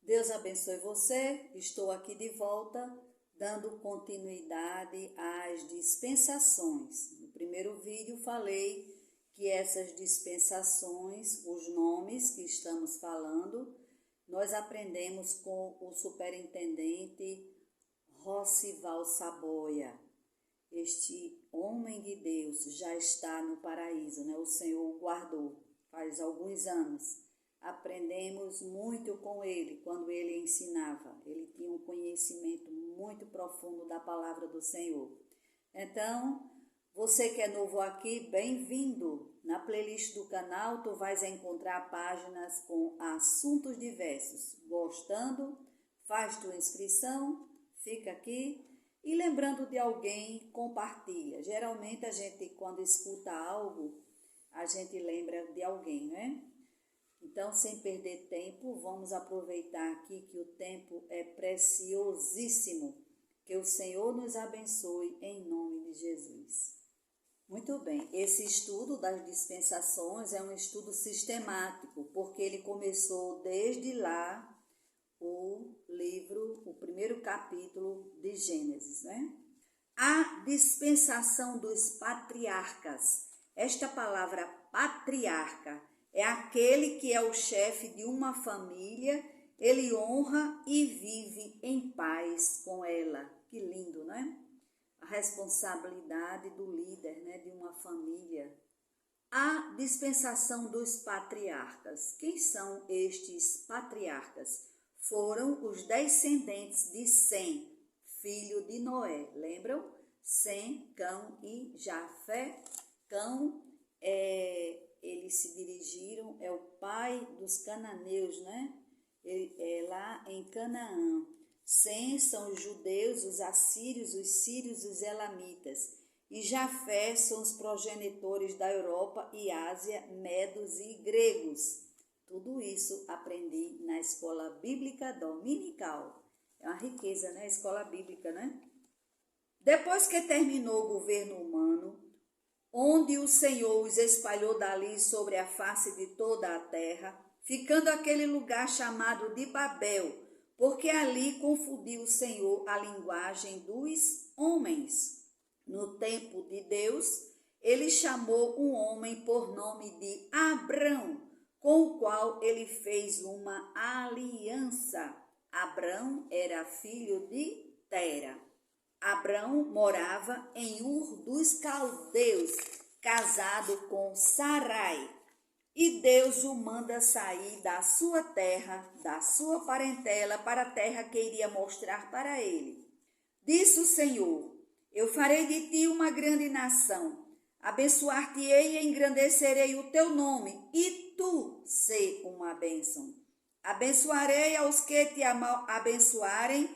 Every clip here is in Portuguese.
Deus abençoe você. Estou aqui de volta, dando continuidade às dispensações. No primeiro vídeo falei que essas dispensações, os nomes que estamos falando, nós aprendemos com o superintendente Rocival Saboia. Este homem de Deus já está no paraíso, né? O Senhor o guardou faz alguns anos. Aprendemos muito com ele quando ele ensinava. Ele tinha um conhecimento muito profundo da palavra do Senhor. Então, você que é novo aqui, bem-vindo. Na playlist do canal, tu vais encontrar páginas com assuntos diversos. Gostando? Faz tua inscrição, fica aqui. E lembrando de alguém, compartilha. Geralmente a gente, quando escuta algo, a gente lembra de alguém, né? Então, sem perder tempo, vamos aproveitar aqui que o tempo é preciosíssimo. Que o Senhor nos abençoe em nome de Jesus. Muito bem, esse estudo das dispensações é um estudo sistemático, porque ele começou desde lá o livro, o primeiro capítulo de Gênesis, né? A dispensação dos patriarcas. Esta palavra patriarca é aquele que é o chefe de uma família, ele honra e vive em paz com ela. Que lindo, né? A responsabilidade do líder, né, de uma família. A dispensação dos patriarcas. Quem são estes patriarcas? Foram os descendentes de Sem, filho de Noé. Lembram? Sem, Cão e Jafé. Cão, eles se dirigiram, é o pai dos cananeus, né? Lá em Canaã. Sem são os judeus, os assírios, os sírios, os elamitas. E Jafé são os progenitores da Europa e Ásia, medos e gregos. Tudo isso aprendi na escola bíblica dominical. É uma riqueza, né? A escola bíblica, né? Depois que terminou o governo humano, onde o Senhor os espalhou dali sobre a face de toda a terra, ficando aquele lugar chamado de Babel, porque ali confundiu o Senhor a linguagem dos homens. No tempo de Deus, ele chamou um homem por nome de Abrão, com o qual ele fez uma aliança. Abrão era filho de Tera. Abrão morava em Ur dos Caldeus, casado com Sarai. E Deus o manda sair da sua terra, da sua parentela, para a terra que iria mostrar para ele. Disse o Senhor: eu farei de ti uma grande nação, abençoar-te-ei e engrandecerei o teu nome, e tu sê uma bênção. Abençoarei aos que te abençoarem,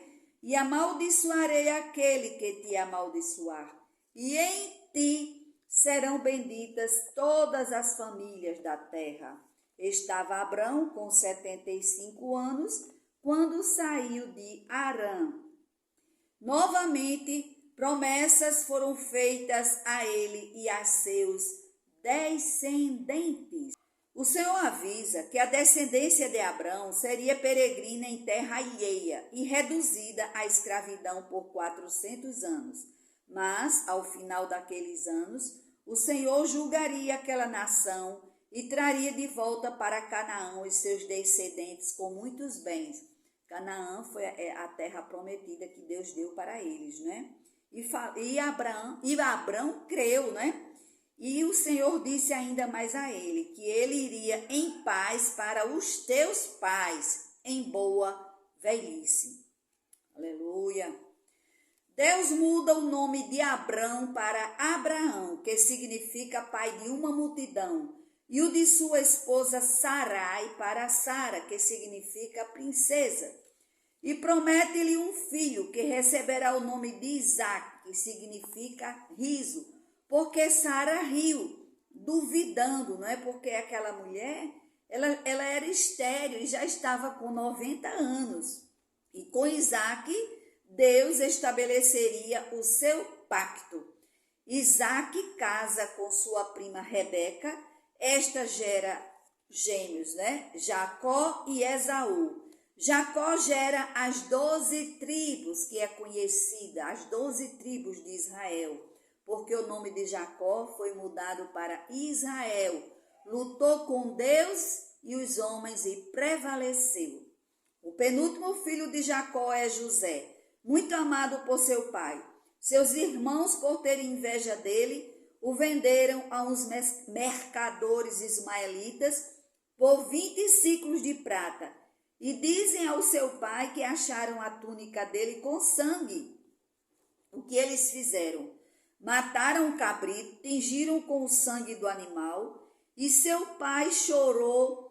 e amaldiçoarei aquele que te amaldiçoar. E em ti serão benditas todas as famílias da terra. Estava Abrão com 75 anos, quando saiu de Harã. Novamente, promessas foram feitas a ele e a seus descendentes. O Senhor avisa que a descendência de Abrão seria peregrina em terra alheia e reduzida à escravidão por 400 anos. Mas, ao final daqueles anos, o Senhor julgaria aquela nação e traria de volta para Canaã os seus descendentes com muitos bens. Canaã foi a terra prometida que Deus deu para eles, né? E Abrão creu, né? E o Senhor disse ainda mais a ele, que ele iria em paz para os teus pais, em boa velhice. Aleluia! Deus muda o nome de Abrão para Abraão, que significa pai de uma multidão, e o de sua esposa Sarai para Sara, que significa princesa. E promete-lhe um filho, que receberá o nome de Isaque, que significa riso, porque Sara riu, duvidando, não é? Porque aquela mulher, ela era estéril e já estava com 90 anos. E com Isaque, Deus estabeleceria o seu pacto. Isaque casa com sua prima Rebeca, esta gera gêmeos, né? Jacó e Esaú. Jacó gera as 12 tribos, que é conhecida, as 12 tribos de Israel, porque o nome de Jacó foi mudado para Israel. Lutou com Deus e os homens e prevaleceu. O penúltimo filho de Jacó é José, muito amado por seu pai. Seus irmãos, por terem inveja dele, o venderam a uns mercadores ismaelitas por 20 ciclos de prata. E dizem ao seu pai que acharam a túnica dele com sangue. O que eles fizeram? Mataram o cabrito, tingiram com o sangue do animal, e seu pai chorou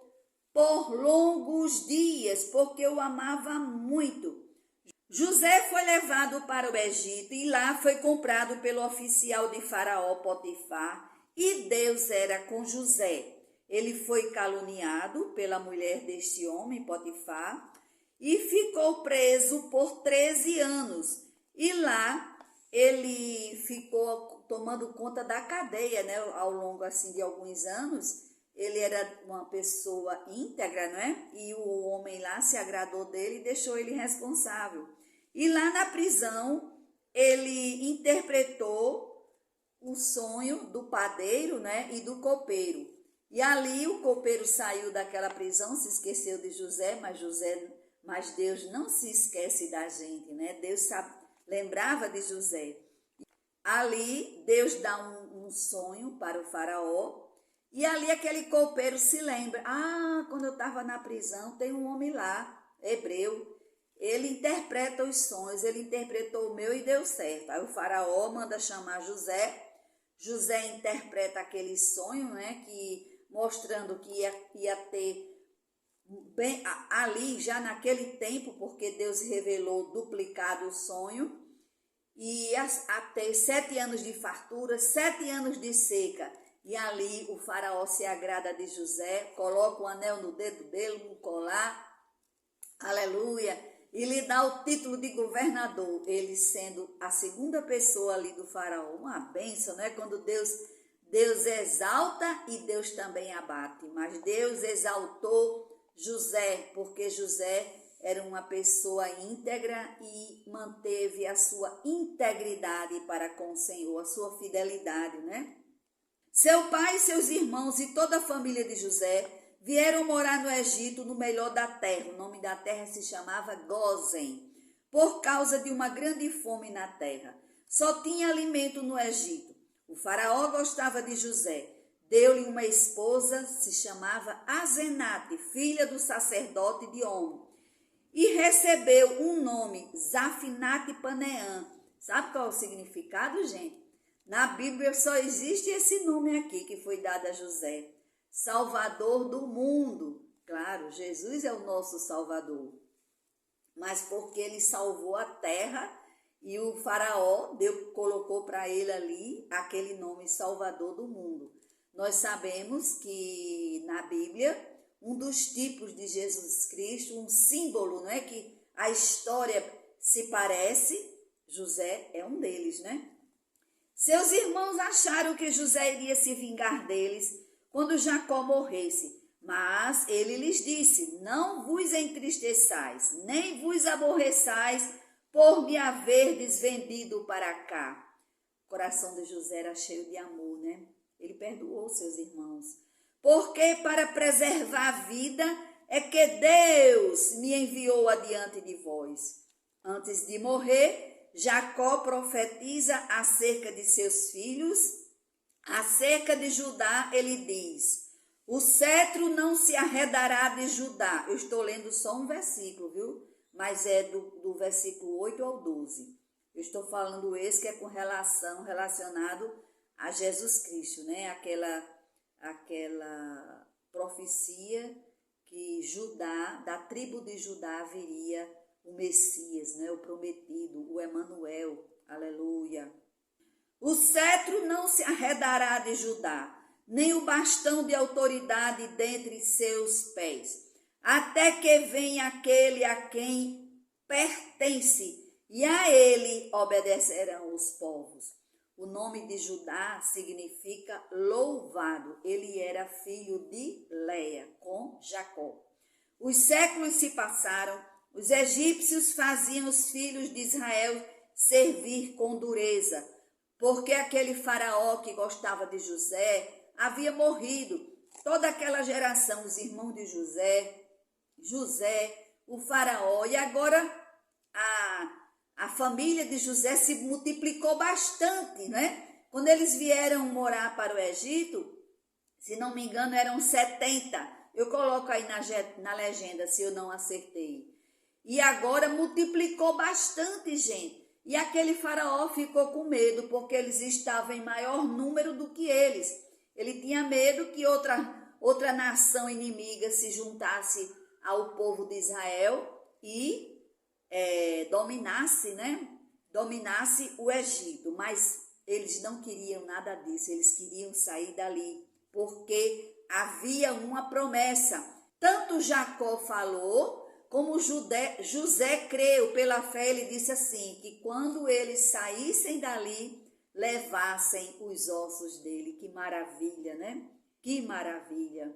por longos dias, porque o amava muito. José foi levado para o Egito e lá foi comprado pelo oficial de Faraó Potifar, e Deus era com José. Ele foi caluniado pela mulher deste homem, Potifar, e ficou preso por 13 anos. E lá ele ficou tomando conta da cadeia, né? Ao longo assim, de alguns anos. Ele era uma pessoa íntegra, né? E o homem lá se agradou dele e deixou ele responsável. E lá na prisão, ele interpretou o sonho do padeiro, né? E do copeiro. E ali o copeiro saiu daquela prisão, se esqueceu de José, mas Deus não se esquece da gente, né? Deus lembrava de José. Ali Deus dá um sonho para o faraó, e ali aquele copeiro se lembra: quando eu estava na prisão, tem um homem lá, hebreu, ele interpreta os sonhos, ele interpretou o meu e deu certo. Aí o faraó manda chamar José interpreta aquele sonho, né, mostrando que ia ter bem ali, já naquele tempo, porque Deus revelou duplicado o sonho, e a ter 7 anos de fartura, 7 anos de seca. E ali o faraó se agrada de José, coloca um anel no dedo dele, um colar, aleluia, e lhe dá o título de governador, ele sendo a segunda pessoa ali do faraó. Uma bênção, né? Quando Deus exalta e Deus também abate. Mas Deus exaltou José, porque José era uma pessoa íntegra e manteve a sua integridade para com o Senhor, a sua fidelidade, né? Seu pai, seus irmãos e toda a família de José vieram morar no Egito, no melhor da terra. O nome da terra se chamava Gósen, por causa de uma grande fome na terra. Só tinha alimento no Egito. O faraó gostava de José. Deu-lhe uma esposa, se chamava Azenate, filha do sacerdote de On. E recebeu um nome, Zafinate Paneã. Sabe qual é o significado, gente? Na Bíblia só existe esse nome aqui que foi dado a José. Salvador do mundo. Claro, Jesus é o nosso Salvador. Mas porque ele salvou a terra e o faraó colocou para ele ali aquele nome, Salvador do mundo. Nós sabemos que na Bíblia, um dos tipos de Jesus Cristo, um símbolo, não é, que a história se parece, José é um deles, né? Seus irmãos acharam que José iria se vingar deles quando Jacó morresse, mas ele lhes disse: não vos entristeçais, nem vos aborreçais por me haverdes vendido para cá. O coração de José era cheio de amor, né? Ele perdoou seus irmãos. Porque para preservar a vida é que Deus me enviou adiante de vós. Antes de morrer, Jacó profetiza acerca de seus filhos. Acerca de Judá, ele diz: o cetro não se arredará de Judá. Eu estou lendo só um versículo, viu? Mas é do versículo 8 ao 12. Eu estou falando esse que é relacionado a Jesus Cristo, né? Aquela profecia que da tribo de Judá viria o Messias, né? O prometido, o Emanuel, aleluia. O cetro não se arredará de Judá, nem o bastão de autoridade dentre seus pés, até que venha aquele a quem pertence, e a ele obedecerão os povos. O nome de Judá significa louvado. Ele era filho de Leia, com Jacó. Os séculos se passaram, os egípcios faziam os filhos de Israel servir com dureza, porque aquele faraó que gostava de José havia morrido. Toda aquela geração, os irmãos de José, o faraó, e agora a família de José se multiplicou bastante, né? Quando eles vieram morar para o Egito, se não me engano, eram 70. Eu coloco aí na legenda, se eu não acertei. E agora multiplicou bastante, gente. E aquele faraó ficou com medo, porque eles estavam em maior número do que eles. Ele tinha medo que outra nação inimiga se juntasse ao povo de Israel e dominasse, né? Dominasse o Egito. Mas eles não queriam nada disso, eles queriam sair dali, porque havia uma promessa. Tanto Jacó falou, como José creu pela fé. Ele disse assim, que quando eles saíssem dali, levassem os ossos dele. Que maravilha, né? Que maravilha!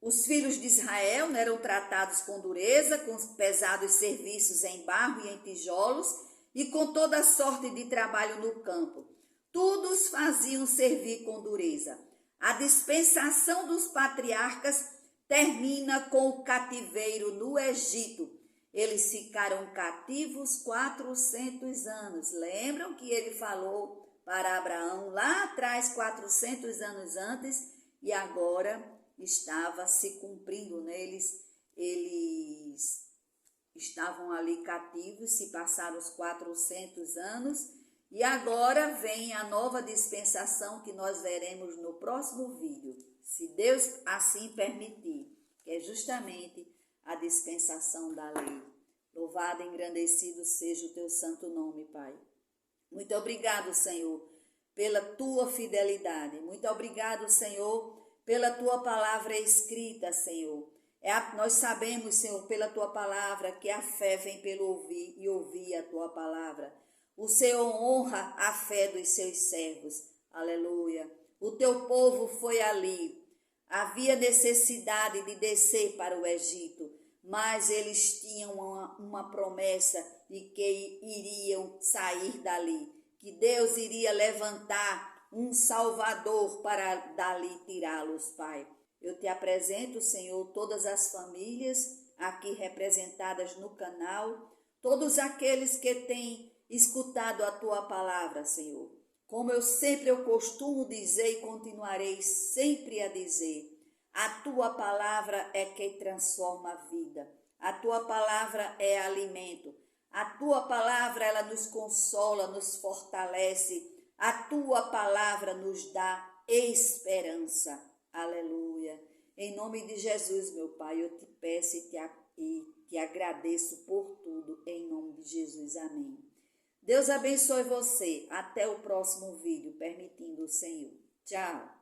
Os filhos de Israel eram tratados com dureza, com pesados serviços em barro e em tijolos, e com toda sorte de trabalho no campo. Todos faziam servir com dureza. A dispensação dos patriarcas termina com o cativeiro no Egito. Eles ficaram cativos 400 anos. Lembram que ele falou para Abraão lá atrás, 400 anos antes, e agora estava se cumprindo neles. Eles estavam ali cativos, se passaram os 400 anos, e agora vem a nova dispensação que nós veremos no próximo vídeo, se Deus assim permitir, que é justamente a dispensação da lei. Louvado e engrandecido seja o teu santo nome, Pai. Muito obrigado, Senhor, pela tua fidelidade. Muito obrigado, Senhor, pela tua palavra escrita, Senhor. Nós sabemos, Senhor, pela tua palavra, que a fé vem pelo ouvir e ouvir a tua palavra. O Senhor honra a fé dos seus servos. Aleluia. O teu povo foi ali. Havia necessidade de descer para o Egito, mas eles tinham uma promessa de que iriam sair dali, que Deus iria levantar um Salvador para dali tirá-los, Pai. Eu te apresento, Senhor, todas as famílias aqui representadas no canal, todos aqueles que têm escutado a tua palavra, Senhor. Como eu costumo dizer e continuarei sempre a dizer, a tua palavra é que transforma a vida. A tua palavra é alimento. A tua palavra, ela nos consola, nos fortalece. A tua palavra nos dá esperança. Aleluia. Em nome de Jesus, meu Pai, eu te peço e te agradeço por tudo. Em nome de Jesus. Amém. Deus abençoe você. Até o próximo vídeo, permitindo o Senhor. Tchau.